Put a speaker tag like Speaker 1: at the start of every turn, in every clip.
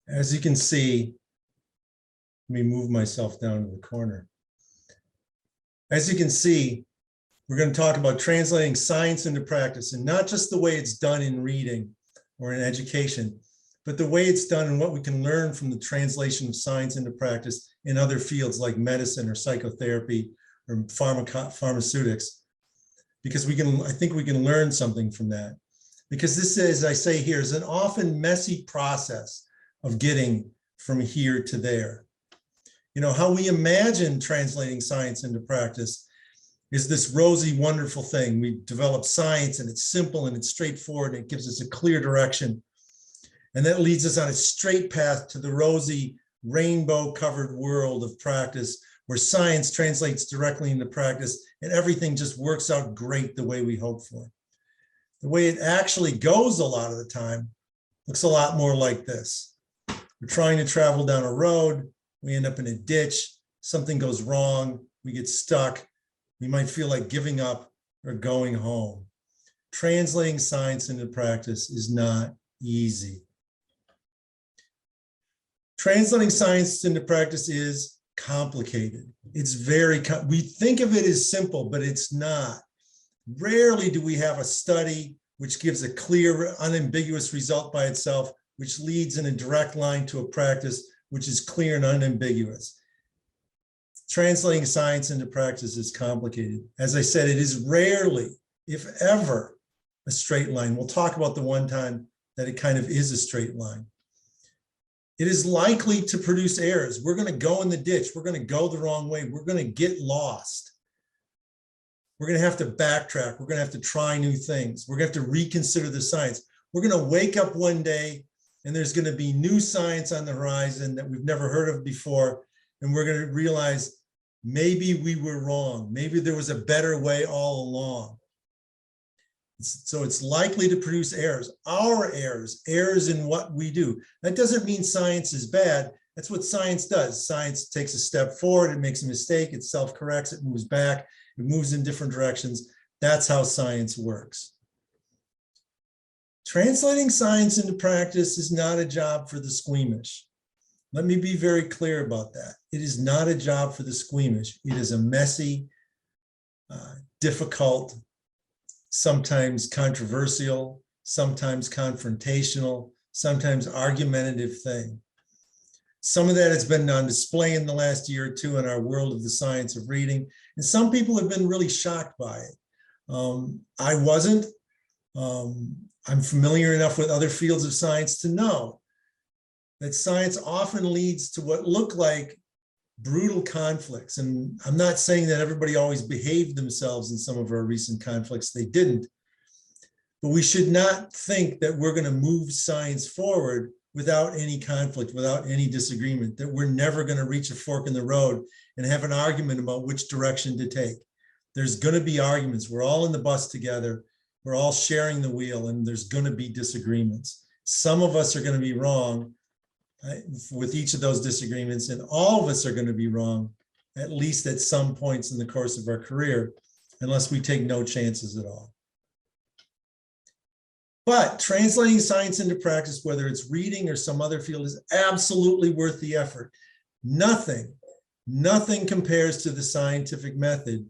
Speaker 1: As you can see, let me move myself down to the corner. As you can see, we're going to talk about translating science into practice, and not just the way it's done in reading or in education, but the way it's done and what we can learn from the translation of science into practice in other fields like medicine or psychotherapy or pharmaceutics. Because I think we can learn something from that. Because this, as I say here, is an often messy process of getting from here to there. You know, how we imagine translating science into practice is this rosy, wonderful thing. We develop science and it's simple and it's straightforward and it gives us a clear direction. And that leads us on a straight path to the rosy, rainbow-covered world of practice where science translates directly into practice and everything just works out great the way we hope for. The way it actually goes a lot of the time looks a lot more like this. We're trying to travel down a road, we end up in a ditch, something goes wrong, we get stuck, we might feel like giving up or going home. Translating science into practice is not easy. Translating science into practice is complicated. It's we think of it as simple, but it's not. Rarely do we have a study which gives a clear, unambiguous result by itself, which leads in a direct line to a practice which is clear and unambiguous. Translating science into practice is complicated. As I said, it is rarely, if ever, a straight line. We'll talk about the one time that it kind of is a straight line. It is likely to produce errors. We're going to go in the ditch. We're going to go the wrong way. We're going to get lost. We're going to have to backtrack. We're going to have to try new things. We're going to have to reconsider the science. We're going to wake up one day and there's going to be new science on the horizon that we've never heard of before. And we're going to realize maybe we were wrong. Maybe there was a better way all along. So it's likely to produce errors, our errors, errors in what we do. That doesn't mean science is bad. That's what science does. Science takes a step forward, it makes a mistake, it self-corrects, it moves back, it moves in different directions. That's how science works. Translating science into practice is not a job for the squeamish. Let me be very clear about that. It is not a job for the squeamish. It is a messy, difficult, sometimes controversial, sometimes confrontational, sometimes argumentative thing. Some of that has been on display in the last year or two in our world of the science of reading, and some people have been really shocked by it. I wasn't. I'm familiar enough with other fields of science to know that science often leads to what look like brutal conflicts. And I'm not saying that everybody always behaved themselves in some of our recent conflicts. They didn't. But we should not think that we're going to move science forward without any conflict, without any disagreement, that we're never going to reach a fork in the road and have an argument about which direction to take. There's going to be arguments. We're all in the bus together. We're all sharing the wheel, and there's going to be disagreements. Some of us are going to be wrong with each of those disagreements, and all of us are going to be wrong, at least at some points in the course of our career, unless we take no chances at all. But translating science into practice, whether it's reading or some other field, is absolutely worth the effort. Nothing compares to the scientific method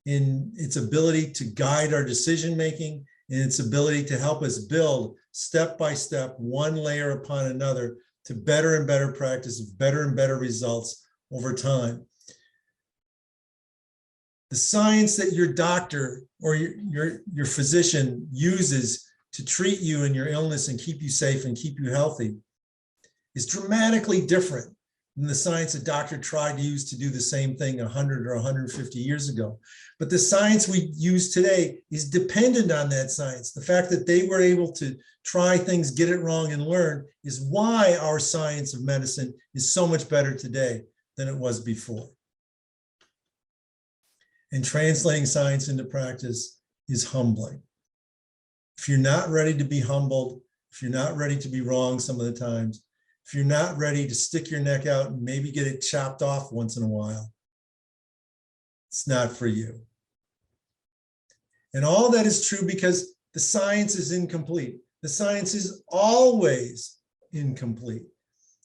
Speaker 1: in its ability to guide our decision-making and its ability to help us build step by step, one layer upon another, to better and better practice, better and better results over time. The science that your doctor or your physician uses to treat you in your illness and keep you safe and keep you healthy is dramatically different than the science a doctor tried to use to do the same thing 100 or 150 years ago. But the science we use today is dependent on that science. The fact that they were able to try things, get it wrong, and learn is why our science of medicine is so much better today than it was before. And translating science into practice is humbling. If you're not ready to be humbled, if you're not ready to be wrong some of the times, if you're not ready to stick your neck out and maybe get it chopped off once in a while, it's not for you. And all that is true because the science is incomplete. The science is always incomplete.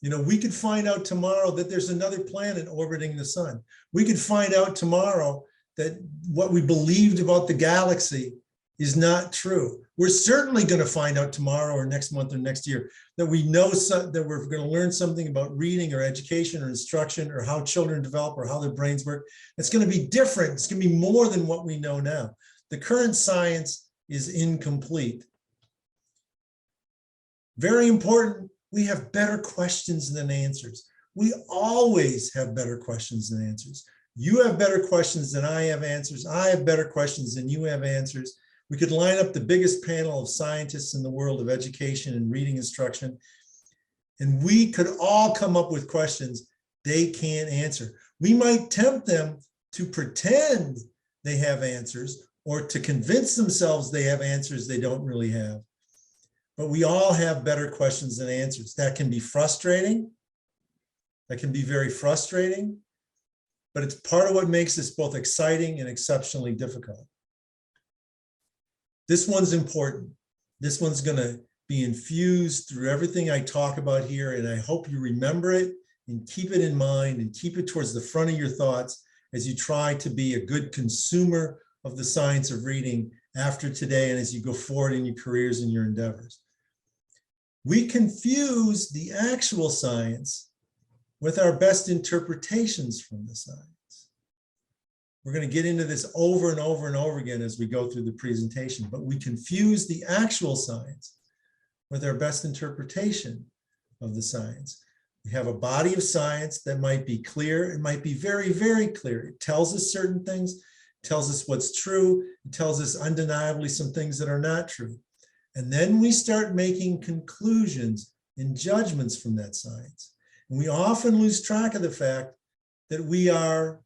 Speaker 1: You know, we could find out tomorrow that there's another planet orbiting the sun. We could find out tomorrow that what we believed about the galaxy is not true. We're certainly going to find out tomorrow or next month or next year that we know that we're going to learn something about reading or education or instruction or how children develop or how their brains work. It's going to be different. It's going to be more than what we know now. The current science is incomplete. Very important. We have better questions than answers. We always have better questions than answers. You have better questions than I have answers. I have better questions than you have answers. We could line up the biggest panel of scientists in the world of education and reading instruction, and we could all come up with questions they can't answer. We might tempt them to pretend they have answers or to convince themselves they have answers they don't really have. But we all have better questions than answers. That can be frustrating. That can be very frustrating, but it's part of what makes this both exciting and exceptionally difficult. This one's important. This one's going to be infused through everything I talk about here, and I hope you remember it and keep it in mind and keep it towards the front of your thoughts as you try to be a good consumer of the science of reading after today and as you go forward in your careers and your endeavors. We confuse the actual science with our best interpretations from the science. We're going to get into this over and over and over again as we go through the presentation, but we confuse the actual science with our best interpretation of the science. We have a body of science that might be clear. It might be very, very clear. It tells us certain things, tells us what's true, it tells us undeniably some things that are not true. And then we start making conclusions and judgments from that science. And we often lose track of the fact that we are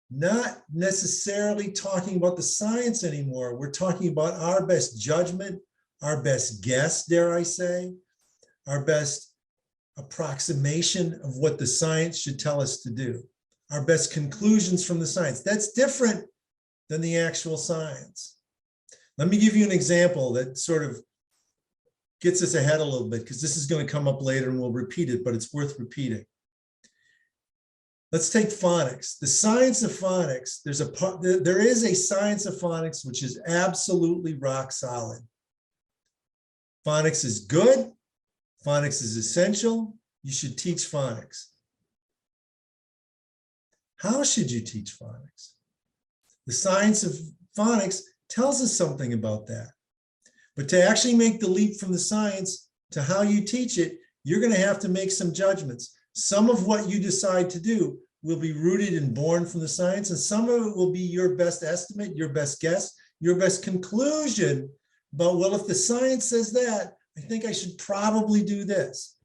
Speaker 1: not necessarily talking about the science anymore. We're talking about our best judgment, our best guess, dare I say, our best approximation of what the science should tell us to do, our best conclusions from the science. That's different than the actual science. Let me give you an example that sort of gets us ahead a little bit, because this is going to come up later and we'll repeat it, but it's worth repeating. Let's take phonics. The science of phonics, there is a science of phonics which is absolutely rock solid. Phonics is good. Phonics is essential. You should teach phonics. How should you teach phonics? The science of phonics tells us something about that. But to actually make the leap from the science to how you teach it, you're going to have to make some judgments. Some of what you decide to do will be rooted and born from the science, and some of it will be your best estimate, your best guess, your best conclusion. But, well, if the science says that, I think I should probably do this.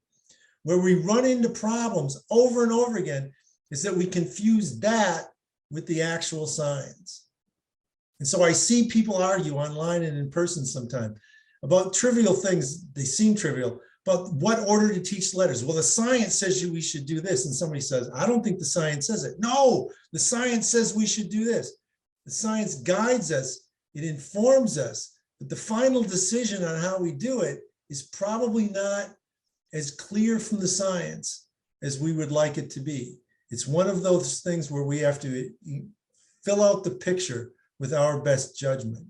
Speaker 1: Where we run into problems over and over again is that we confuse that with the actual science. And so I see people argue online and in person sometimes about trivial things. They seem trivial, but what order to teach letters? Well, the science says we should do this. And somebody says, I don't think the science says it. No, the science says we should do this. The science guides us. It informs us. But the final decision on how we do it is probably not as clear from the science as we would like it to be. It's one of those things where we have to fill out the picture with our best judgment.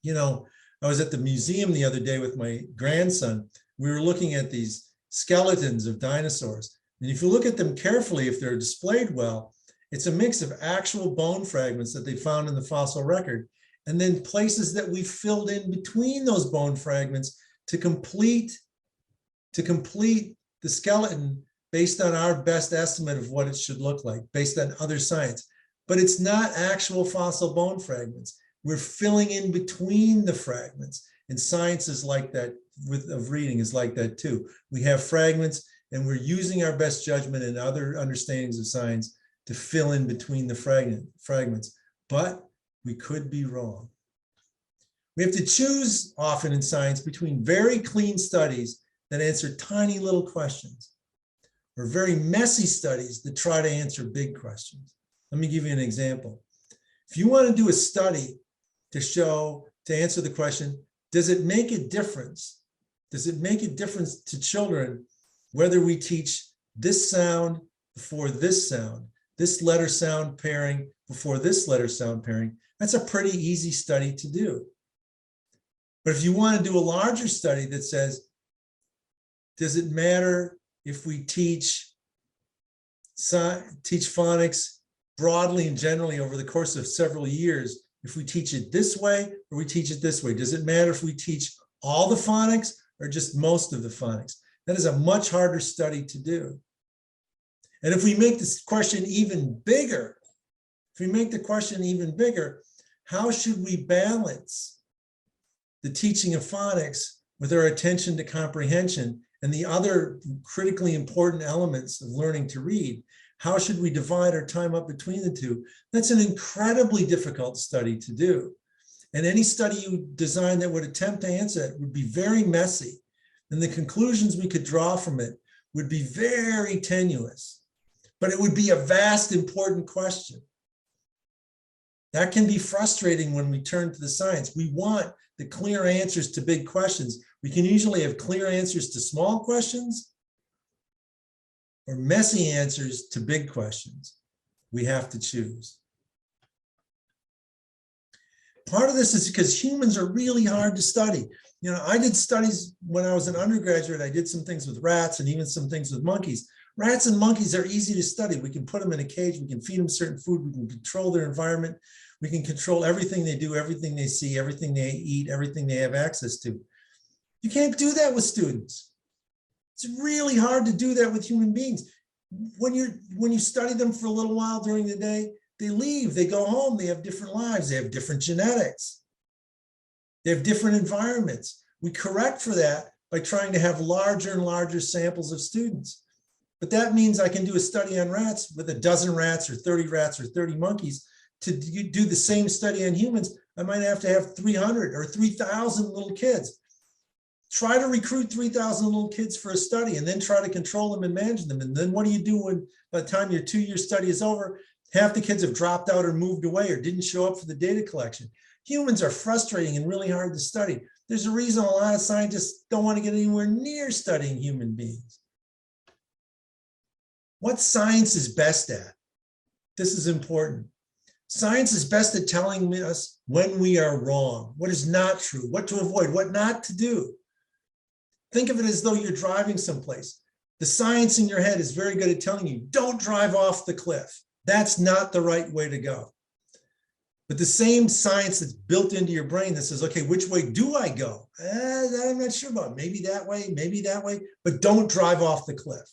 Speaker 1: You know, I was at the museum the other day with my grandson. We were looking at these skeletons of dinosaurs. And if you look at them carefully, if they're displayed well, it's a mix of actual bone fragments that they found in the fossil record, and then places that we filled in between those bone fragments to complete the skeleton based on our best estimate of what it should look like, based on other science. But it's not actual fossil bone fragments. We're filling in between the fragments. And science is like that, of reading is like that too. We have fragments and we're using our best judgment and other understandings of science to fill in between the fragments. But we could be wrong. We have to choose often in science between very clean studies that answer tiny little questions, or very messy studies that try to answer big questions. Let me give you an example. If you want to do a study to answer the question, does it make a difference Does it make a difference to children whether we teach this sound before this sound, this letter sound pairing before this letter sound pairing? That's a pretty easy study to do. But if you want to do a larger study that says, does it matter if we teach phonics broadly and generally over the course of several years, if we teach it this way or we teach it this way? Does it matter if we teach all the phonics or just most of the phonics? That is a much harder study to do. And if we make this question even bigger, how should we balance the teaching of phonics with our attention to comprehension and the other critically important elements of learning to read? How should we divide our time up between the two? That's an incredibly difficult study to do. And any study you design that would attempt to answer it would be very messy. And the conclusions we could draw from it would be very tenuous. But it would be a vast, important question. That can be frustrating when we turn to the science. We want the clear answers to big questions. We can usually have clear answers to small questions or messy answers to big questions. We have to choose. Part of this is because humans are really hard to study. You know, I did studies when I was an undergraduate. I did some things with rats and even some things with monkeys. Rats and monkeys are easy to study. We can put them in a cage. We can feed them certain food. We can control their environment. We can control everything they do, everything they see, everything they eat, everything they have access to. You can't do that with students. It's really hard to do that with human beings. When you study them for a little while during the day, they leave, they go home, they have different lives, they have different genetics, they have different environments. We correct for that by trying to have larger and larger samples of students. But that means I can do a study on rats with a dozen rats or 30 rats or 30 monkeys. To do the same study on humans, I might have to have 300 or 3,000 little kids. Try to recruit 3,000 little kids for a study and then try to control them and manage them. And then what do you do when by the time your 2-year study is over, half the kids have dropped out or moved away or didn't show up for the data collection? Humans are frustrating and really hard to study. There's a reason a lot of scientists don't want to get anywhere near studying human beings. What science is best at? This is important. Science is best at telling us when we are wrong, what is not true, what to avoid, what not to do. Think of it as though you're driving someplace. The science in your head is very good at telling you, don't drive off the cliff. That's not the right way to go. But the same science that's built into your brain that says, okay, which way do I go? That I'm not sure about. Maybe that way, but don't drive off the cliff.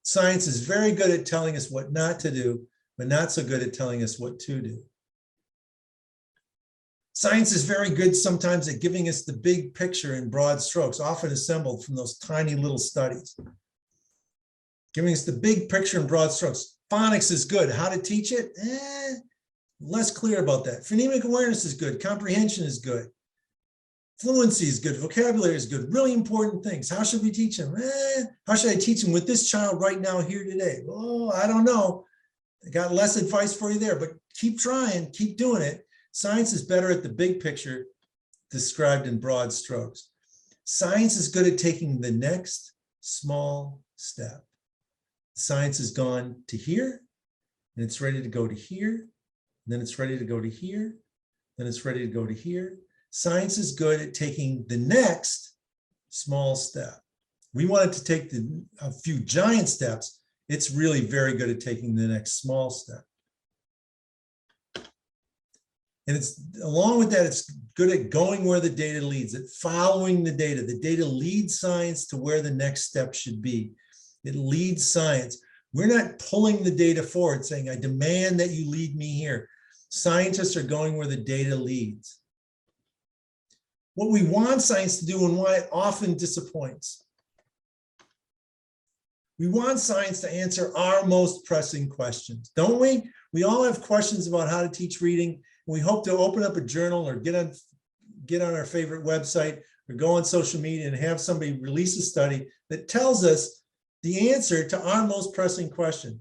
Speaker 1: Science is very good at telling us what not to do, but not so good at telling us what to do. Science is very good sometimes at giving us the big picture in broad strokes, often assembled from those tiny little studies. Giving us the big picture in broad strokes. Phonics is good. How to teach it? Less clear about that. Phonemic awareness is good. Comprehension is good. Fluency is good. Vocabulary is good. Really important things. How should we teach them? How should I teach them with this child right now here today? Oh, I don't know. I got less advice for you there, but keep trying, keep doing it. Science is better at the big picture described in broad strokes. Science is good at taking the next small step. Science has gone to here, and it's ready to go to here, and then it's ready to go to here, then it's ready to go to here. Science is good at taking the next small step. We want it to take a few giant steps. It's really very good at taking the next small step. And it's along with that, it's good at going where the data leads, at following the data. The data leads science to where the next step should be. It leads science. We're not pulling the data forward saying, I demand that you lead me here. Scientists are going where the data leads. What we want science to do and why it often disappoints. We want science to answer our most pressing questions, don't we? We all have questions about how to teach reading. We hope to open up a journal or get on our favorite website or go on social media and have somebody release a study that tells us the answer to our most pressing question.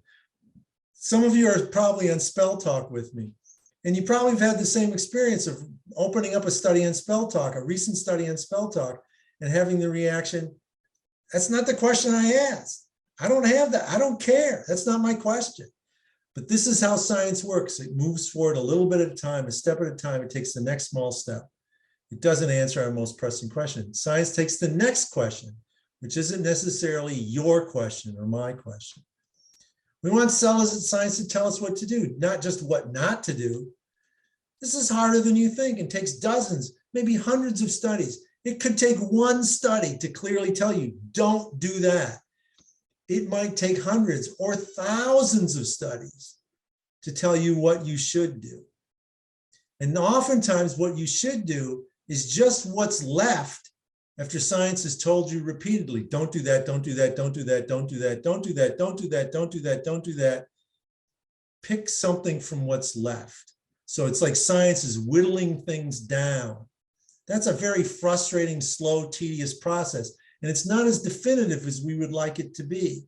Speaker 1: Some of you are probably on Spell Talk with me, and you probably have had the same experience of opening up a study on Spell Talk, a recent study on Spell Talk, and having the reaction, that's not the question I asked. I don't have that. I don't care. That's not my question. But this is how science works. It moves forward a little bit at a time, a step at a time. It takes the next small step. It doesn't answer our most pressing question. Science takes the next question, which isn't necessarily your question or my question. We want science to tell us what to do, not just what not to do. This is harder than you think and takes dozens, maybe hundreds of studies. It could take one study to clearly tell you, don't do that. It might take hundreds or thousands of studies to tell you what you should do. And oftentimes what you should do is just what's left after science has told you repeatedly, don't do that, don't do that, don't do that, don't do that, don't do that, don't do that, don't do that, don't do that. Pick something from what's left. So it's like science is whittling things down. That's a very frustrating, slow, tedious process. And it's not as definitive as we would like it to be.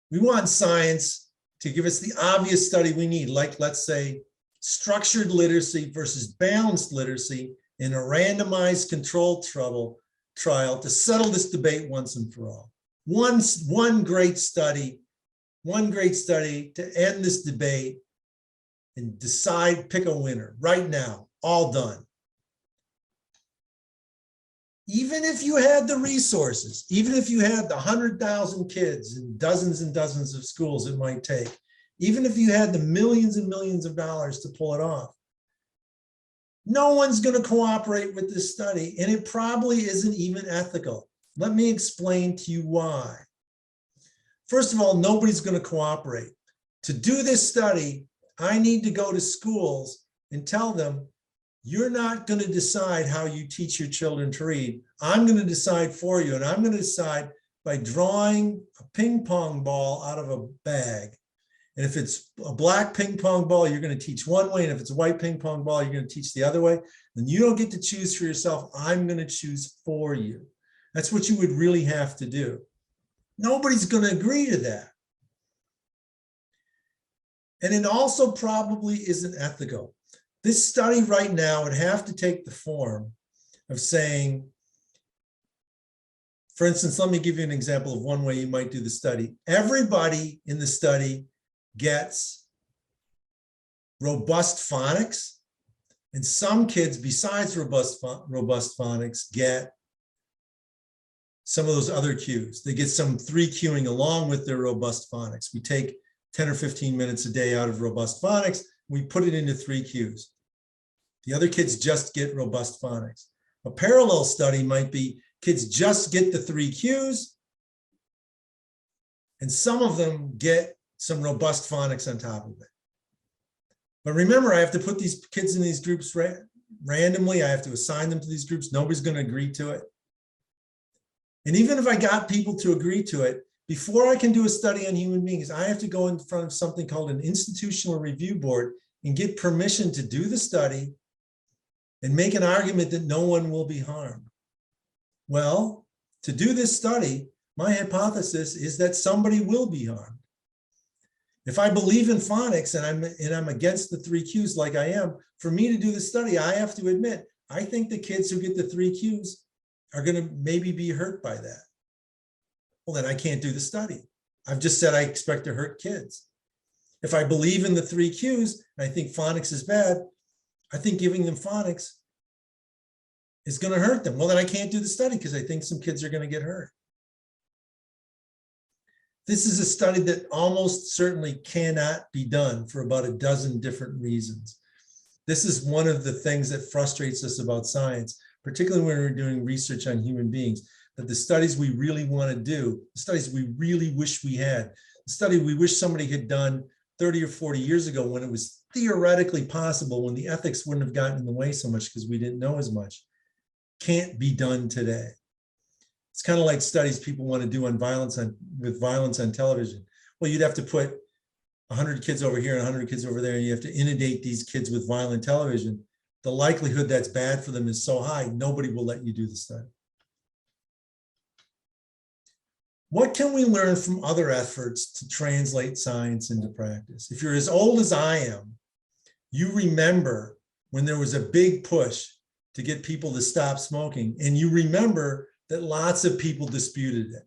Speaker 1: We want science to give us the obvious study we need, like let's say structured literacy versus balanced literacy in a randomized controlled trial to settle this debate once and for all. One great study to end this debate and decide, pick a winner right now, all done. Even if you had the resources, even if you had the 100,000 kids in dozens and dozens of schools it might take, even if you had the millions and millions of dollars to pull it off, no one's going to cooperate with this study, and it probably isn't even ethical. Let me explain to you why. First of all, nobody's going to cooperate. To do this study, I need to go to schools and tell them, you're not going to decide how you teach your children to read. I'm going to decide for you, and I'm going to decide by drawing a ping pong ball out of a bag. And if it's a black ping pong ball, you're going to teach one way, and if it's a white ping pong ball, you're going to teach the other way. And you don't get to choose for yourself. I'm going to choose for you. That's what you would really have to do. Nobody's going to agree to that. And it also probably isn't ethical. This study right now would have to take the form of saying, for instance, let me give you an example of one way you might do the study. Everybody in the study gets robust phonics, and some kids besides robust phonics get some of those other cues. They get some 3-cueing along with their robust phonics. We take 10 or 15 minutes a day out of robust phonics, we put it into 3 cues. The other kids just get robust phonics. A parallel study might be kids just get the 3 cues, and some of them get some robust phonics on top of it. But remember, I have to put these kids in these groups randomly. I have to assign them to these groups. Nobody's going to agree to it. And even if I got people to agree to it, before I can do a study on human beings, I have to go in front of something called an institutional review board and get permission to do the study and make an argument that no one will be harmed. Well, to do this study, my hypothesis is that somebody will be harmed. If I believe in phonics and I'm against the 3 cues like I am, for me to do the study, I have to admit, I think the kids who get the 3 cues are going to maybe be hurt by that. Well, then I can't do the study. I've just said I expect to hurt kids. If I believe in the 3 cues and I think phonics is bad, I think giving them phonics is going to hurt them. Well, then I can't do the study because I think some kids are going to get hurt. This is a study that almost certainly cannot be done for about a dozen different reasons. This is one of the things that frustrates us about science, particularly when we're doing research on human beings, that the studies we really want to do, the studies we really wish we had, the study we wish somebody had done 30 or 40 years ago when it was theoretically possible, when the ethics wouldn't have gotten in the way so much because we didn't know as much, can't be done today. It's kind of like studies people want to do on violence on television. Well, you'd have to put 100 kids over here and 100 kids over there, and you have to inundate these kids with violent television. The likelihood that's bad for them is so high, nobody will let you do the study. What can we learn from other efforts to translate science into practice? If you're as old as I am, you remember when there was a big push to get people to stop smoking. And you remember that lots of people disputed it.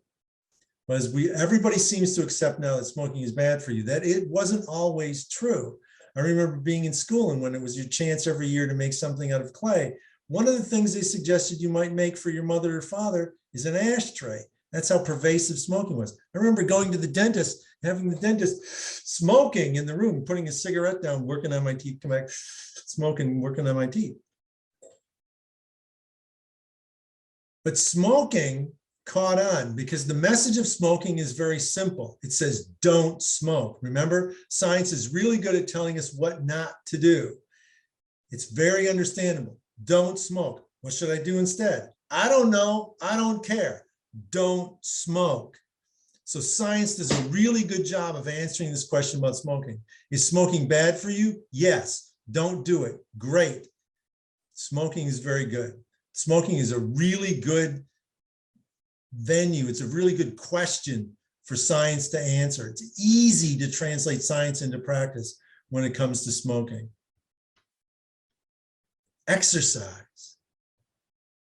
Speaker 1: But as everybody seems to accept now that smoking is bad for you, that it wasn't always true. I remember being in school, and when it was your chance every year to make something out of clay, one of the things they suggested you might make for your mother or father is an ashtray. That's how pervasive smoking was. I remember going to the dentist, having the dentist smoking in the room, putting a cigarette down, working on my teeth, come back, smoking, working on my teeth. But smoking caught on because the message of smoking is very simple. It says, don't smoke. Remember, science is really good at telling us what not to do. It's very understandable. Don't smoke. What should I do instead? I don't know. I don't care. Don't smoke. So science does a really good job of answering this question about smoking. Is smoking bad for you? Yes. Don't do it. Great. Smoking is very good. Smoking is a really good venue. It's a really good question for science to answer. It's easy to translate science into practice when it comes to smoking. Exercise.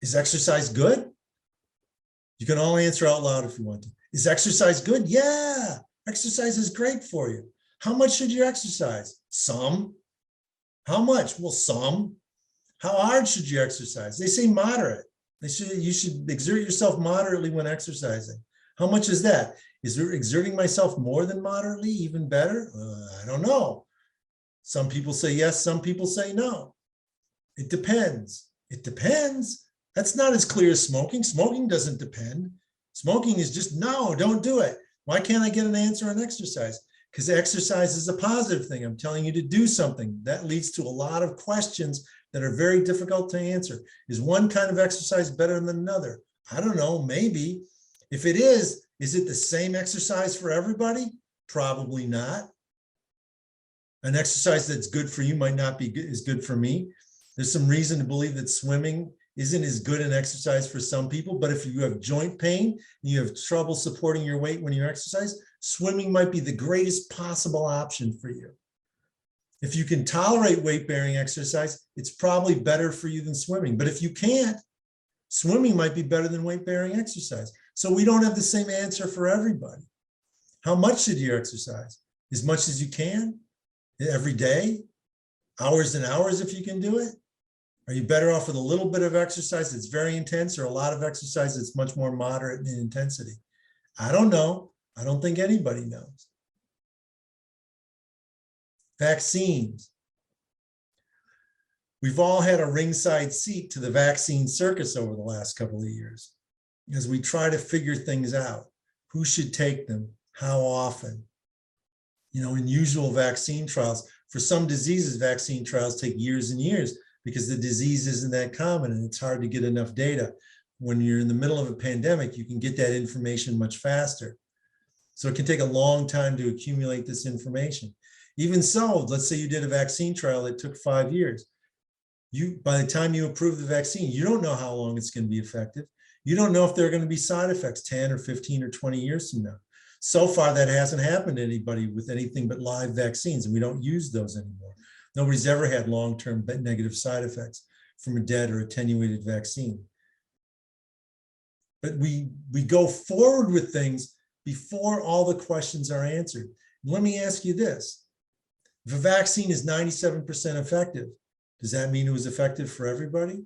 Speaker 1: Is exercise good? You can all answer out loud if you want to. Is exercise good? Yeah, exercise is great for you. How much should you exercise? Some. How much? Well, some. How hard should you exercise? They say moderate. You should exert yourself moderately when exercising. How much is that? Is there exerting myself more than moderately even better? I don't know. Some people say yes, some people say no. It depends. It depends. That's not as clear as smoking. Smoking doesn't depend. Smoking is just, no, don't do it. Why can't I get an answer on exercise? Because exercise is a positive thing. I'm telling you to do something. That leads to a lot of questions that are very difficult to answer. Is one kind of exercise better than another? I don't know, maybe. If it is it the same exercise for everybody? Probably not. An exercise that's good for you might not be as good for me. There's some reason to believe that swimming isn't as good an exercise for some people, but if you have joint pain and you have trouble supporting your weight when you exercise, swimming might be the greatest possible option for you. If you can tolerate weight-bearing exercise, it's probably better for you than swimming. But if you can't, swimming might be better than weight-bearing exercise. So we don't have the same answer for everybody. How much should you exercise? As much as you can? Every day? Hours and hours if you can do it? Are you better off with a little bit of exercise that's very intense or a lot of exercise that's much more moderate in intensity? I don't know. I don't think anybody knows. Vaccines. We've all had a ringside seat to the vaccine circus over the last couple of years as we try to figure things out. Who should take them? How often? You know, in usual vaccine trials, for some diseases, vaccine trials take years and years because the disease isn't that common and it's hard to get enough data. When you're in the middle of a pandemic, you can get that information much faster. So it can take a long time to accumulate this information. Even so, let's say you did a vaccine trial that took 5 years. By the time you approve the vaccine, you don't know how long it's going to be effective. You don't know if there are going to be side effects 10 or 15 or 20 years from now. So far, that hasn't happened to anybody with anything but live vaccines, and we don't use those anymore. Nobody's ever had long-term negative side effects from a dead or attenuated vaccine. But we go forward with things before all the questions are answered. Let me ask you this. If a vaccine is 97% effective, does that mean it was effective for everybody?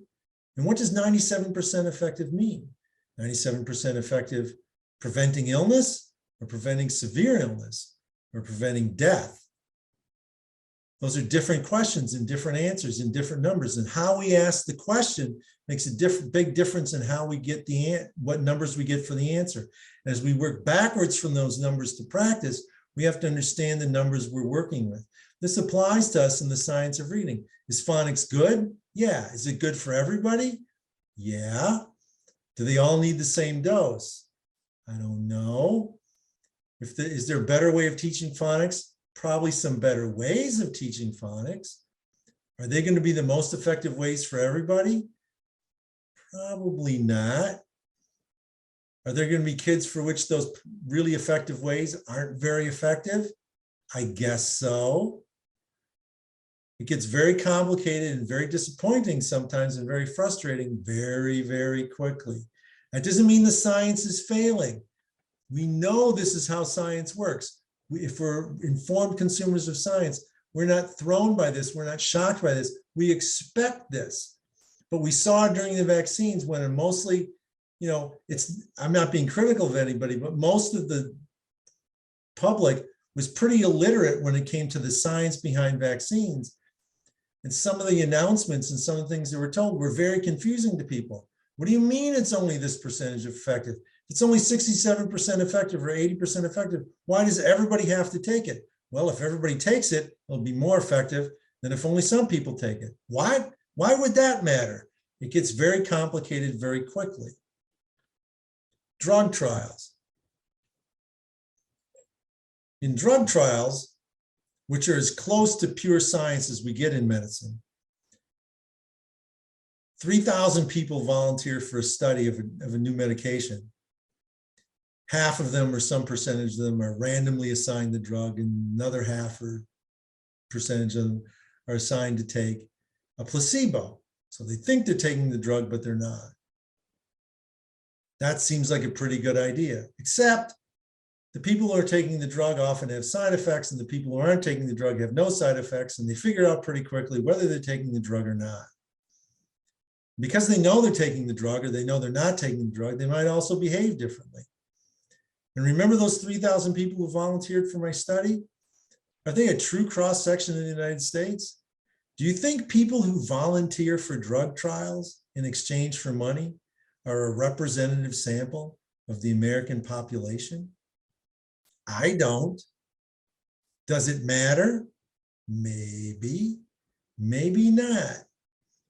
Speaker 1: And what does 97% effective mean? 97% effective preventing illness or preventing severe illness or preventing death? Those are different questions and different answers and different numbers. And how we ask the question makes a big difference in how we get what numbers we get for the answer. As we work backwards from those numbers to practice, we have to understand the numbers we're working with. This applies to us in the science of reading. Is phonics good? Yeah. Is it good for everybody? Yeah. Do they all need the same dose? I don't know. Is there a better way of teaching phonics? Probably some better ways of teaching phonics. Are they going to be the most effective ways for everybody? Probably not. Are there going to be kids for which those really effective ways aren't very effective? I guess so. It gets very complicated and very disappointing sometimes and very frustrating very, very quickly. That doesn't mean the science is failing. We know this is how science works. If we're informed consumers of science, we're not thrown by this. We're not shocked by this. We expect this. But we saw during the vaccines when mostly, I'm not being critical of anybody, but most of the public was pretty illiterate when it came to the science behind vaccines. And some of the announcements and some of the things that were told were very confusing to people. What do you mean it's only this percentage effective? It's only 67% effective or 80% effective. Why does everybody have to take it? Well, if everybody takes it, it'll be more effective than if only some people take it. Why would that matter? It gets very complicated very quickly. Drug trials. In drug trials, which are as close to pure science as we get in medicine, 3,000 people volunteer for a study of a new medication. Half of them or some percentage of them are randomly assigned the drug, and another half or percentage of them are assigned to take a placebo. So they think they're taking the drug, but they're not. That seems like a pretty good idea, except the people who are taking the drug often have side effects, and the people who aren't taking the drug have no side effects, and they figure out pretty quickly whether they're taking the drug or not. Because they know they're taking the drug or they know they're not taking the drug, they might also behave differently. And remember those 3,000 people who volunteered for my study? Are they a true cross-section in the United States? Do you think people who volunteer for drug trials in exchange for money are a representative sample of the American population? I don't. Does it matter? Maybe, maybe not.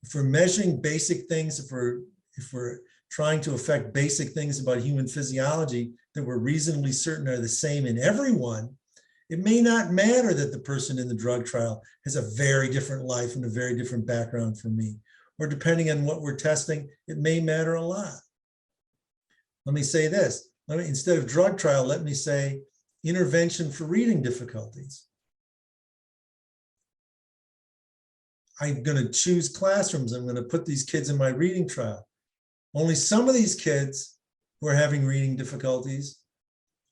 Speaker 1: If we're measuring basic things, if we're trying to affect basic things about human physiology that we're reasonably certain are the same in everyone, it may not matter that the person in the drug trial has a very different life and a very different background from me. Or depending on what we're testing, it may matter a lot. Let me say this. Instead of drug trial, let me say intervention for reading difficulties. I'm going to choose classrooms. I'm going to put these kids in my reading trial. Only some of these kids who are having reading difficulties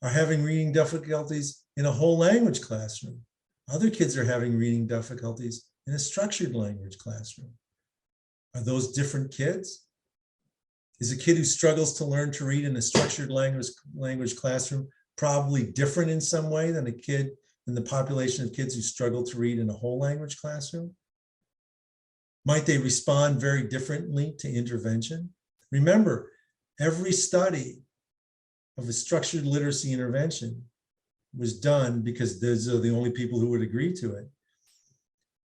Speaker 1: are having reading difficulties in a whole language classroom. Other kids are having reading difficulties in a structured language classroom. Are those different kids? Is a kid who struggles to learn to read in a structured language classroom probably different in some way than a kid in the population of kids who struggle to read in a whole language classroom? Might they respond very differently to intervention? Remember, every study of a structured literacy intervention was done because those are the only people who would agree to it,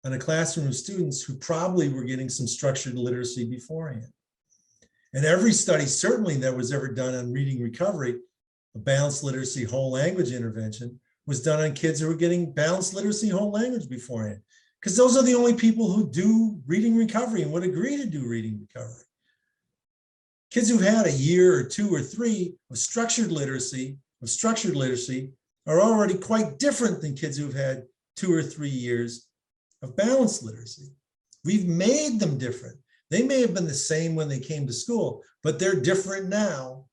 Speaker 1: on a classroom of students who probably were getting some structured literacy beforehand. And every study certainly that was ever done on reading recovery, a balanced literacy whole language intervention, was done on kids who were getting balanced literacy whole language beforehand, because those are the only people who do reading recovery and would agree to do reading recovery. Kids who've had a year or 2 or 3 of structured literacy are already quite different than kids who've had 2 or 3 years of balanced literacy. We've made them different. They may have been the same when they came to school, but they're different now.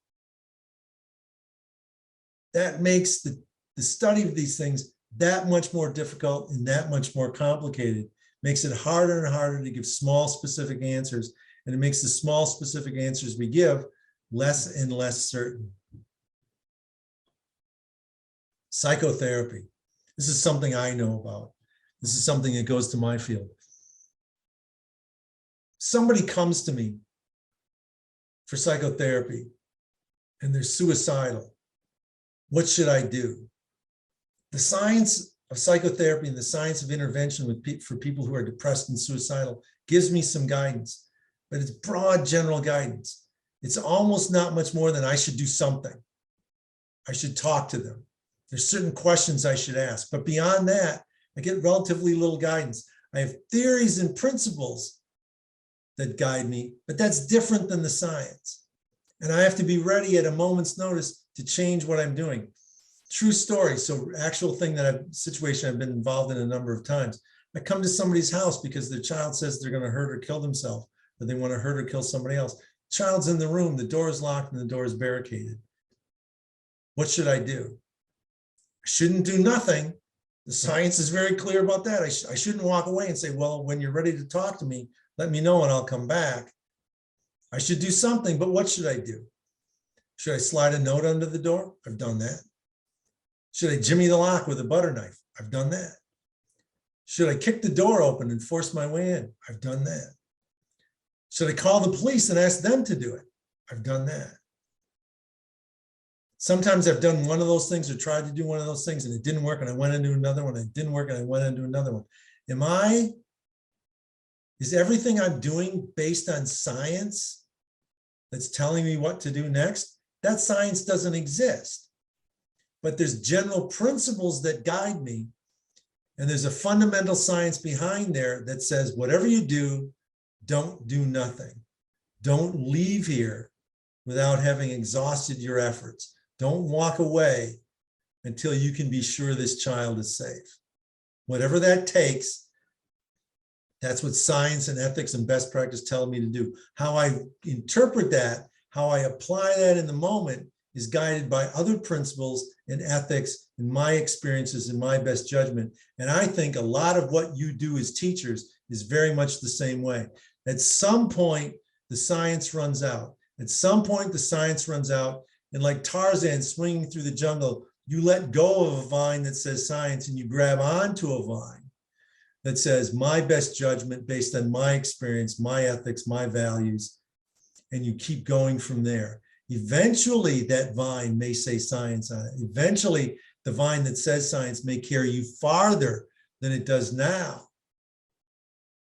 Speaker 1: That makes the study of these things that much more difficult and that much more complicated. Makes it harder and harder to give small specific answers, and it makes the small specific answers we give less and less certain. Psychotherapy. This is something I know about. This is something that goes to my field. Somebody comes to me for psychotherapy and they're suicidal. What should I do? The science of psychotherapy and the science of intervention for people who are depressed and suicidal gives me some guidance, but it's broad general guidance. It's almost not much more than I should do something. I should talk to them. There's certain questions I should ask, but beyond that, I get relatively little guidance. I have theories and principles that guide me, but that's different than the science. And I have to be ready at a moment's notice to change what I'm doing. True story. So actual thing situation I've been involved in a number of times. I come to somebody's house because their child says they're going to hurt or kill themselves, or they want to hurt or kill somebody else. Child's in the room, the door is locked and the door is barricaded. What should I do? I shouldn't do nothing. The science is very clear about that. I shouldn't walk away and say, well, when you're ready to talk to me, let me know and I'll come back. I should do something, but what should I do? Should I slide a note under the door? I've done that. Should I jimmy the lock with a butter knife? I've done that. Should I kick the door open and force my way in? I've done that. Should I call the police and ask them to do it? I've done that. Sometimes I've done one of those things or tried to do one of those things and it didn't work and I went into another one. It didn't work and I went into another one. Is everything I'm doing based on science that's telling me what to do next? That science doesn't exist. But there's general principles that guide me. And there's a fundamental science behind there that says, whatever you do, don't do nothing. Don't leave here without having exhausted your efforts. Don't walk away until you can be sure this child is safe. Whatever that takes, that's what science and ethics and best practice tell me to do. How I interpret that, how I apply that in the moment is guided by other principles and ethics and my experiences and my best judgment. And I think a lot of what you do as teachers is very much the same way. At some point, the science runs out. At some point, the science runs out. And like Tarzan swinging through the jungle, you let go of a vine that says science and you grab onto a vine that says my best judgment based on my experience, my ethics, my values, and you keep going from there. Eventually, that vine may say science on it. Eventually, the vine that says science may carry you farther than it does now.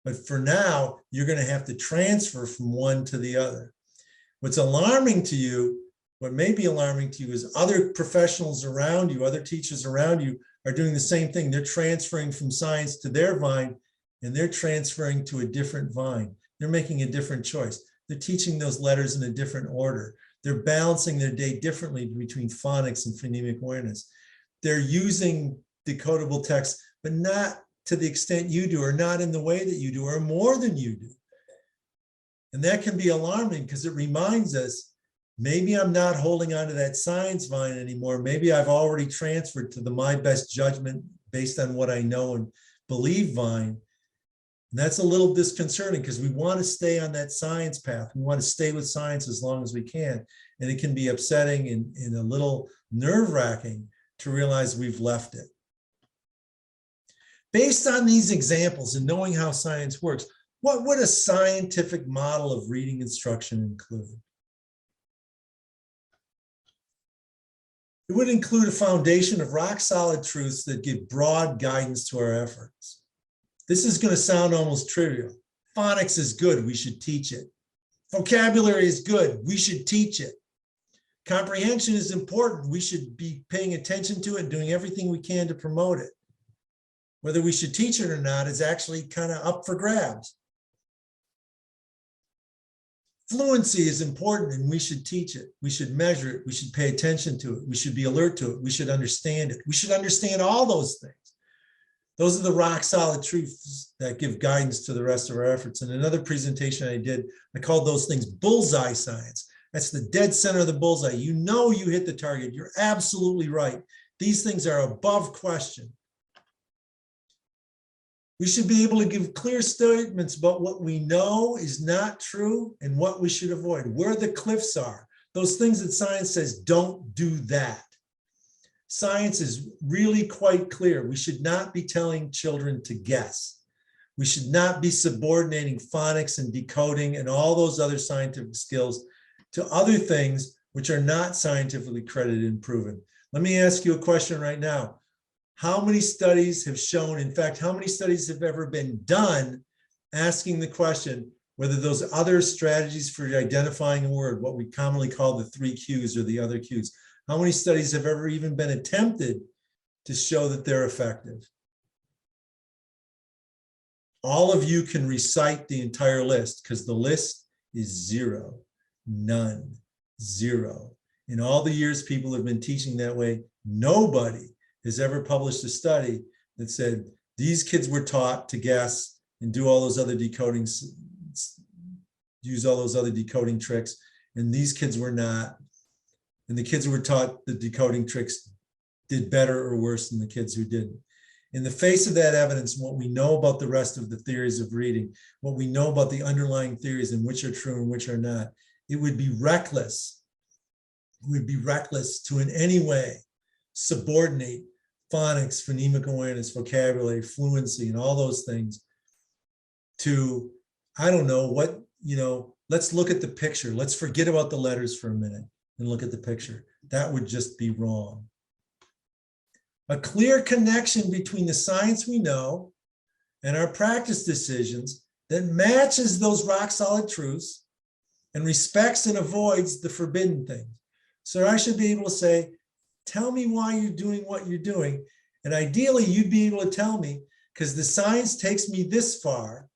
Speaker 1: But for now, you're going to have to transfer from one to the other. What's alarming to you, what may be alarming to you is other professionals around you, other teachers around you are doing the same thing. They're transferring from science to their vine, and they're transferring to a different vine. They're making a different choice. They're teaching those letters in a different order. They're balancing their day differently between phonics and phonemic awareness. They're using decodable text, but not to the extent you do, or not in the way that you do, or more than you do. And that can be alarming because it reminds us, maybe I'm not holding on to that science vine anymore. Maybe I've already transferred to the my best judgment based on what I know and believe vine. And that's a little disconcerting because we want to stay on that science path. We want to stay with science as long as we can. And it can be upsetting and a little nerve-wracking to realize we've left it. Based on these examples and knowing how science works, what would a scientific model of reading instruction include? It would include a foundation of rock-solid truths that give broad guidance to our efforts. This is going to sound almost trivial. Phonics is good, we should teach it. Vocabulary is good, we should teach it. Comprehension is important, we should be paying attention to it and doing everything we can to promote it. Whether we should teach it or not is actually kind of up for grabs. Fluency is important and we should teach it. We should measure it. We should pay attention to it. We should be alert to it. We should understand it. We should understand all those things. Those are the rock solid truths that give guidance to the rest of our efforts. In another presentation I did, I called those things bullseye science. That's the dead center of the bullseye. You know you hit the target. You're absolutely right. These things are above question. We should be able to give clear statements about what we know is not true and what we should avoid, where the cliffs are, those things that science says don't do that. Science is really quite clear. We should not be telling children to guess. We should not be subordinating phonics and decoding and all those other scientific skills to other things which are not scientifically credited and proven. Let me ask you a question right now. How many studies have shown, in fact, how many studies have ever been done asking the question whether those other strategies for identifying a word, what we commonly call the 3 Qs or the other Qs, how many studies have ever even been attempted to show that they're effective? All of you can recite the entire list because the list is 0, none, 0. In all the years people have been teaching that way, nobody has ever published a study that said These kids were taught to guess and do all those other decoding, use all those other decoding tricks. And these kids were not. And the kids who were taught the decoding tricks did better or worse than the kids who didn't. In the face of that evidence, what we know about the rest of the theories of reading, what we know about the underlying theories and which are true and which are not, it would be reckless. It would be reckless to in any way subordinate phonics, phonemic awareness, vocabulary, fluency, and all those things to, I don't know what, let's look at the picture. Let's forget about the letters for a minute and look at the picture. That would just be wrong. A clear connection between the science we know and our practice decisions that matches those rock solid truths and respects and avoids the forbidden things. So I should be able to say, tell me why you're doing what you're doing. And ideally, you'd be able to tell me, because the science takes me this far.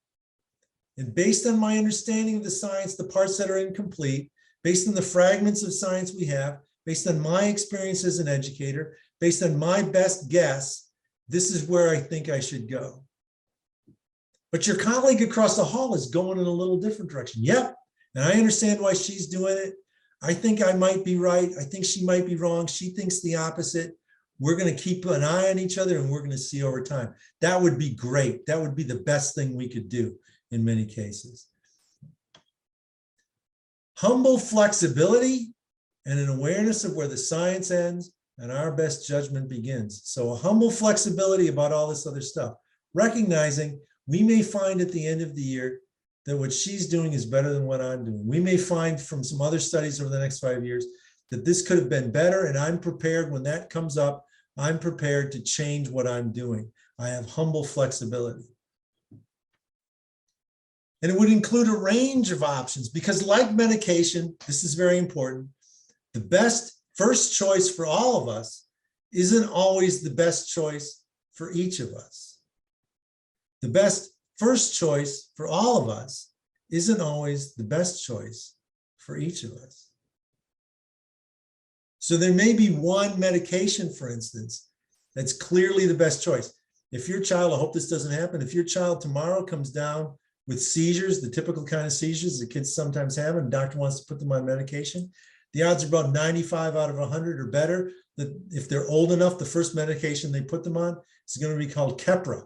Speaker 1: And based on my understanding of the science, the parts that are incomplete, based on the fragments of science we have, based on my experience as an educator, based on my best guess, this is where I think I should go. But your colleague across the hall is going in a little different direction. Yep, and I understand why she's doing it. I think I might be right. I think she might be wrong. She thinks the opposite. We're going to keep an eye on each other and we're going to see over time. That would be great. That would be the best thing we could do in many cases. Humble flexibility and an awareness of where the science ends and our best judgment begins. So a humble flexibility about all this other stuff, recognizing we may find at the end of the year that what she's doing is better than what I'm doing. We may find from some other studies over the next 5 years that this could have been better, and I'm prepared when that comes up, I'm prepared to change what I'm doing. I have humble flexibility. And it would include a range of options because like medication, this is very important, the best first choice for all of us isn't always the best choice for each of us. The best first choice for all of us isn't always the best choice for each of us. So there may be one medication, for instance, that's clearly the best choice. If your child, I hope this doesn't happen, if your child tomorrow comes down with seizures, the typical kind of seizures that kids sometimes have, and the doctor wants to put them on medication, the odds are about 95 out of 100 or better that if they're old enough, the first medication they put them on is going to be called Keppra,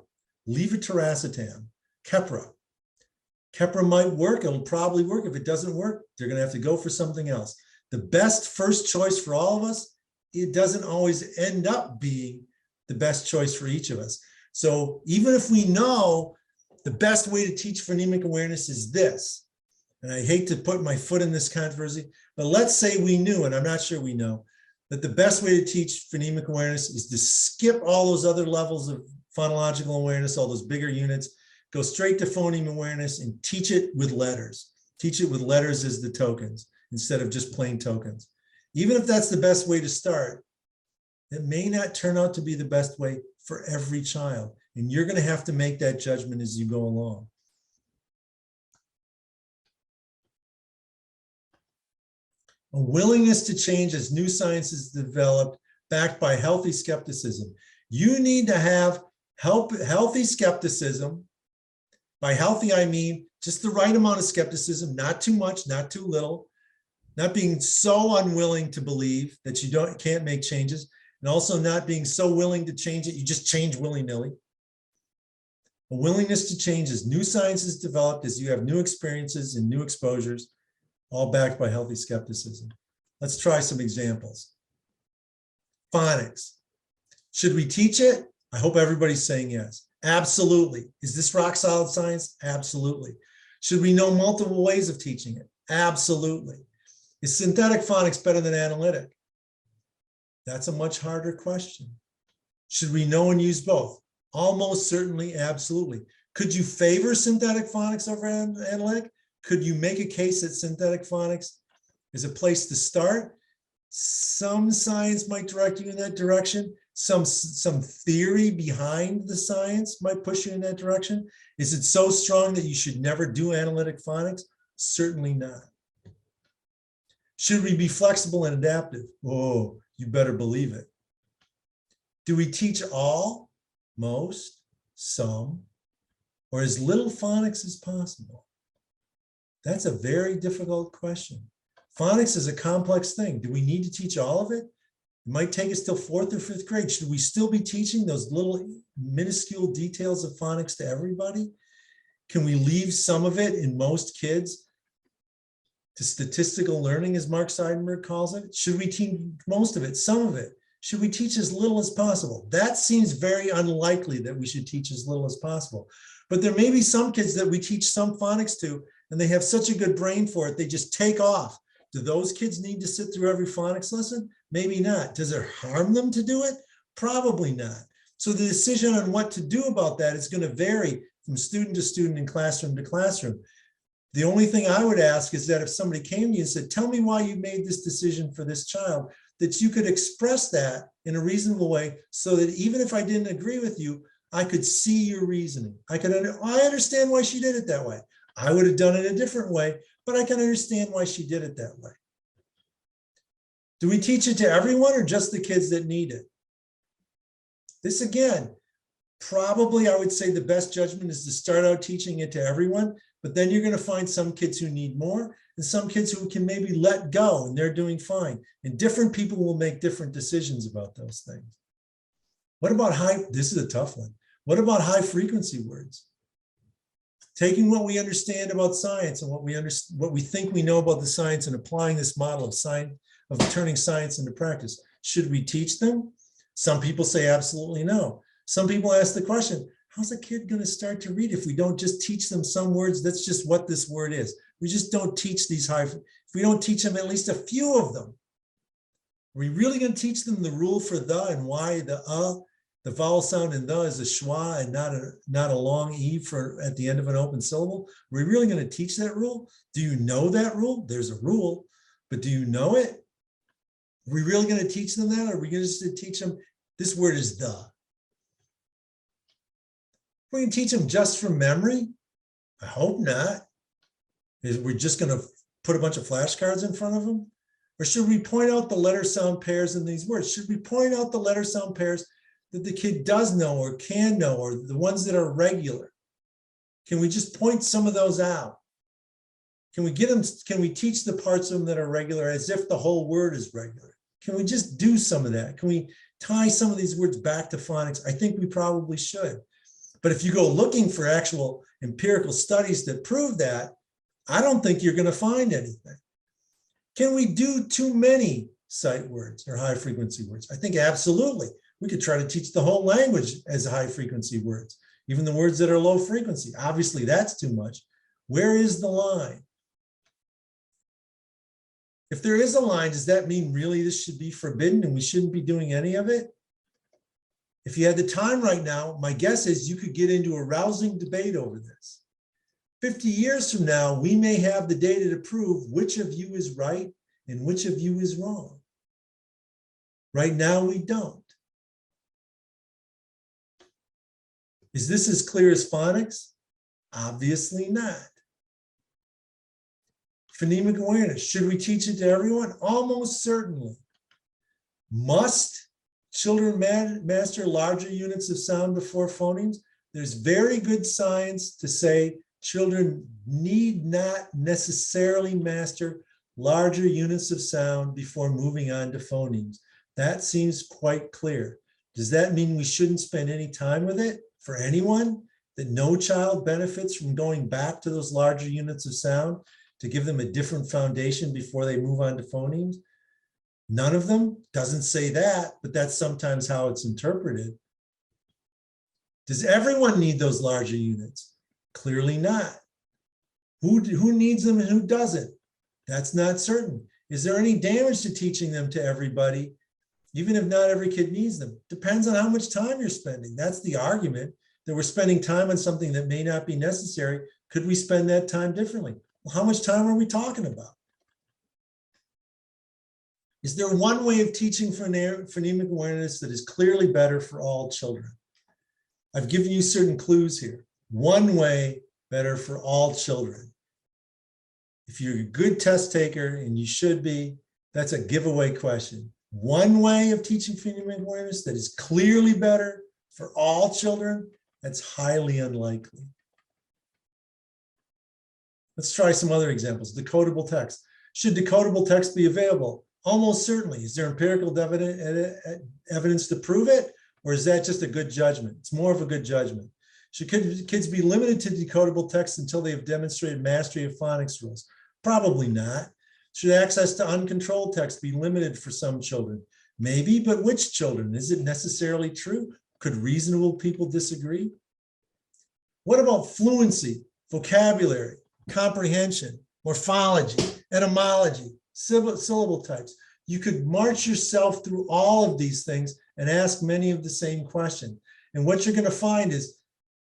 Speaker 1: levetiracetam, Keppra. Keppra might work. It'll probably work. If it doesn't work, they're going to have to go for something else. The best first choice for all of us, it doesn't always end up being the best choice for each of us. So even if we know the best way to teach phonemic awareness is this, and I hate to put my foot in this controversy, but let's say we knew, and I'm not sure we know, that the best way to teach phonemic awareness is to skip all those other levels of phonological awareness, all those bigger units, go straight to phoneme awareness and teach it with letters. Teach it with letters as the tokens instead of just plain tokens. Even if that's the best way to start, it may not turn out to be the best way for every child. And you're going to have to make that judgment as you go along. A willingness to change as new science is developed, backed by healthy skepticism. You need to have healthy skepticism. By healthy, I mean just the right amount of skepticism, not too much, not too little, not being so unwilling to believe that you can't make changes, and also not being so willing to change it, you just change willy-nilly. A willingness to change as new science is developed, as you have new experiences and new exposures, all backed by healthy skepticism. Let's try some examples. Phonics. Should we teach it? I hope everybody's saying yes. Absolutely. Is this rock solid science? Absolutely. Should we know multiple ways of teaching it? Absolutely. Is synthetic phonics better than analytic? That's a much harder question. Should we know and use both? Almost certainly, absolutely. Could you favor synthetic phonics over analytic? Could you make a case that synthetic phonics is a place to start? Some science might direct you in that direction. Some theory behind the science might push you in that direction. Is it so strong that you should never do analytic phonics? Certainly not. Should we be flexible and adaptive? Oh, you better believe it. Do we teach all? Most? some, or as little phonics as possible? That's a very difficult question. Phonics is a complex thing. Do we need to teach all of it? It might take us till 4th or 5th grade. Should we still be teaching those little minuscule details of phonics to everybody? Can we leave some of it in most kids to statistical learning, as Mark Seidenberg calls it? Should we teach most of it, some of it? Should we teach as little as possible? That seems very unlikely that we should teach as little as possible. But there may be some kids that we teach some phonics to, and they have such a good brain for it, they just take off. Do those kids need to sit through every phonics lesson? Maybe not. Does it harm them to do it? Probably not. So the decision on what to do about that is going to vary from student to student and classroom to classroom. The only thing I would ask is that if somebody came to you and said, tell me why you made this decision for this child, that you could express that in a reasonable way so that even if I didn't agree with you, I could see your reasoning. I understand why she did it that way. I would have done it a different way, but I can understand why she did it that way. Do we teach it to everyone or just the kids that need it? This again, probably I would say the best judgment is to start out teaching it to everyone, but then you're going to find some kids who need more and some kids who can maybe let go and they're doing fine. And different people will make different decisions about those things. What about this is a tough one. What about high frequency words? Taking what we understand about science and what we think we know about the science and applying this model of turning science into practice. Should we teach them? Some people say absolutely no. Some people ask the question, how's a kid going to start to read if we don't just teach them some words? That's just what this word is. We just don't teach these if we don't teach them at least a few of them. Are we really going to teach them the rule for the and why the vowel sound in the is a schwa and not a long e for at the end of an open syllable? Are we really going to teach that rule? Do you know that rule? There's a rule, but do you know it? Are we really going to teach them that? Or are we going to teach them this word is the? We're going to teach them just from memory? I hope not. We're just going to put a bunch of flashcards in front of them? Or should we point out the letter sound pairs in these words? Should we point out the letter sound pairs that the kid does know or can know, or the ones that are regular? Can we just point some of those out? Can we teach the parts of them that are regular as if the whole word is regular? Can we just do some of that? Can we tie some of these words back to phonics? I think we probably should. But if you go looking for actual empirical studies that prove that, I don't think you're going to find anything. Can we do too many sight words or high frequency words? I think absolutely. We could try to teach the whole language as high frequency words, even the words that are low frequency. Obviously, that's too much. Where is the line? If there is a line, does that mean really this should be forbidden and we shouldn't be doing any of it? If you had the time right now, my guess is you could get into a rousing debate over this. 50 years from now, we may have the data to prove which of you is right and which of you is wrong. Right now, we don't. Is this as clear as phonics? Obviously not. Phonemic awareness, should we teach it to everyone? Almost certainly. Must children master larger units of sound before phonemes? There's very good science to say children need not necessarily master larger units of sound before moving on to phonemes. That seems quite clear. Does that mean we shouldn't spend any time with it for anyone? That no child benefits from going back to those larger units of sound to give them a different foundation before they move on to phonemes? None of them? Doesn't say that, but that's sometimes how it's interpreted. Does everyone need those larger units? Clearly not. Who needs them and who doesn't? That's not certain. Is there any damage to teaching them to everybody, even if not every kid needs them? Depends on how much time you're spending. That's the argument, that we're spending time on something that may not be necessary. Could we spend that time differently? Well, how much time are we talking about? Is there one way of teaching phonemic awareness that is clearly better for all children? I've given you certain clues here. One way better for all children. If you're a good test taker, and you should be, that's a giveaway question. One way of teaching phonemic awareness that is clearly better for all children, That's highly unlikely. Let's try some other examples. Decodable text. Should decodable text be available? Almost certainly. Is there empirical evidence to prove it? Or is that just a good judgment? It's more of a good judgment. Should kids be limited to decodable text until they have demonstrated mastery of phonics rules? Probably not. Should access to uncontrolled text be limited for some children? Maybe, but which children? Is it necessarily true? Could reasonable people disagree? What about fluency, vocabulary, comprehension, morphology, etymology, syllable types? You could march yourself through all of these things and ask many of the same questions. And what you're going to find is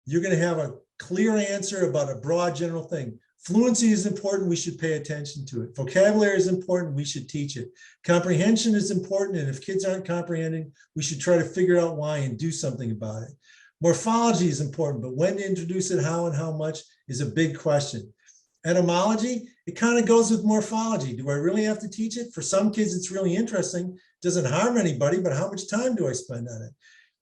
Speaker 1: you're going to have a clear answer about a broad general thing. Fluency is important. We should pay attention to it. Vocabulary is important. We should teach it. Comprehension is important. And if kids aren't comprehending, we should try to figure out why and do something about it. Morphology is important, but when to introduce it, how and how much is a big question. Etymology, it kind of goes with morphology. Do I really have to teach it? For some kids, it's really interesting. It doesn't harm anybody, but how much time do I spend on it?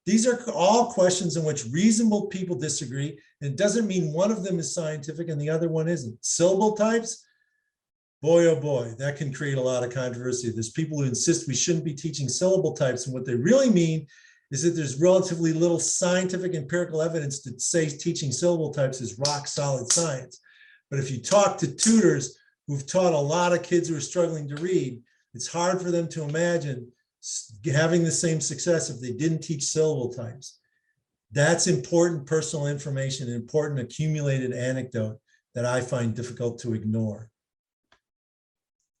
Speaker 1: These are all questions in which reasonable people disagree. And it doesn't mean one of them is scientific and the other one isn't. Syllable types, boy, oh boy, that can create a lot of controversy. There's people who insist we shouldn't be teaching syllable types. And what they really mean is that there's relatively little scientific empirical evidence that says teaching syllable types is rock solid science. But if you talk to tutors who've taught a lot of kids who are struggling to read, it's hard for them to imagine having the same success if they didn't teach syllable types. That's important personal information, important accumulated anecdote that I find difficult to ignore.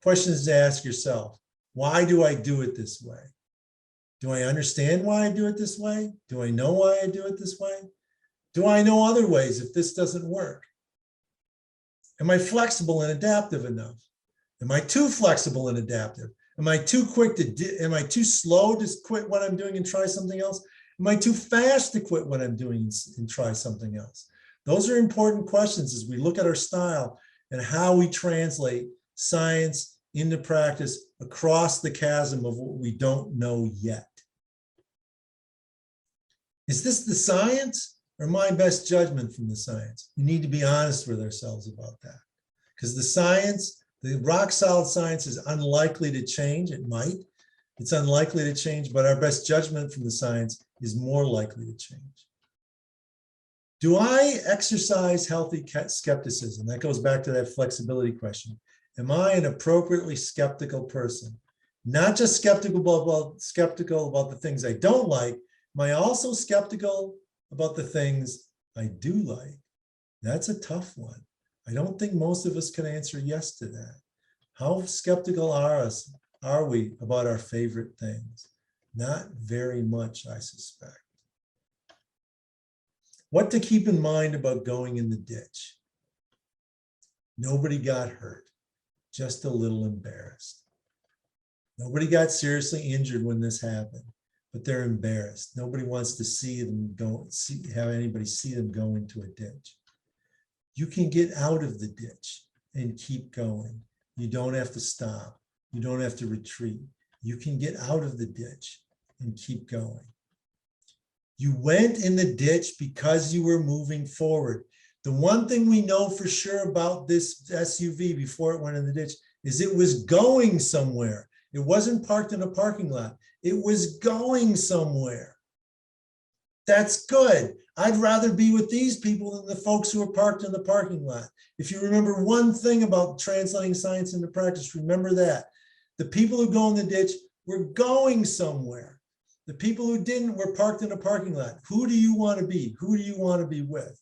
Speaker 1: Questions to ask yourself. Why do I do it this way? Do I understand why I do it this way? Do I know why I do it this way? Do I know other ways if this doesn't work? Am I flexible and adaptive enough? Am I too flexible and adaptive? Am I too quick to, am I too slow to quit what I'm doing and try something else? Am I too fast to quit what I'm doing and try something else? Those are important questions as we look at our style and how we translate science into practice across the chasm of what we don't know yet. Is this the science or my best judgment from the science? We need to be honest with ourselves about that, because the science, the rock solid science, is unlikely to change. It might. It's unlikely to change, but our best judgment from the science is more likely to change. Do I exercise healthy skepticism? That goes back to that flexibility question. Am I an appropriately skeptical person? Not just skeptical about the things I don't like. Am I also skeptical about the things I do like? That's a tough one. I don't think most of us can answer yes to that. How skeptical are we about our favorite things? Not very much, I suspect. What to keep in mind about going in the ditch? Nobody got hurt, just a little embarrassed. Nobody got seriously injured when this happened, but they're embarrassed. Nobody wants to see them go, have anybody see them go into a ditch. You can get out of the ditch and keep going. You don't have to stop. You don't have to retreat. You can get out of the ditch and keep going. You went in the ditch because you were moving forward. The one thing we know for sure about this SUV before it went in the ditch is it was going somewhere. It wasn't parked in a parking lot. It was going somewhere. That's good. I'd rather be with these people than the folks who are parked in the parking lot. If you remember one thing about translating science into practice, remember that. The people who go in the ditch were going somewhere. The people who didn't were parked in a parking lot. Who do you want to be? Who do you want to be with?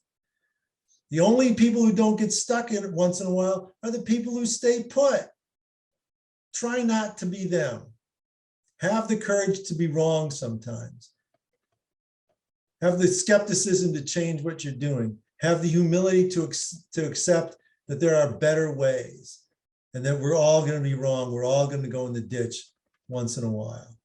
Speaker 1: The only people who don't get stuck in it once in a while are the people who stay put. Try not to be them. Have the courage to be wrong sometimes. Have the skepticism to change what you're doing. Have the humility to accept that there are better ways and that we're all going to be wrong. We're all going to go in the ditch once in a while.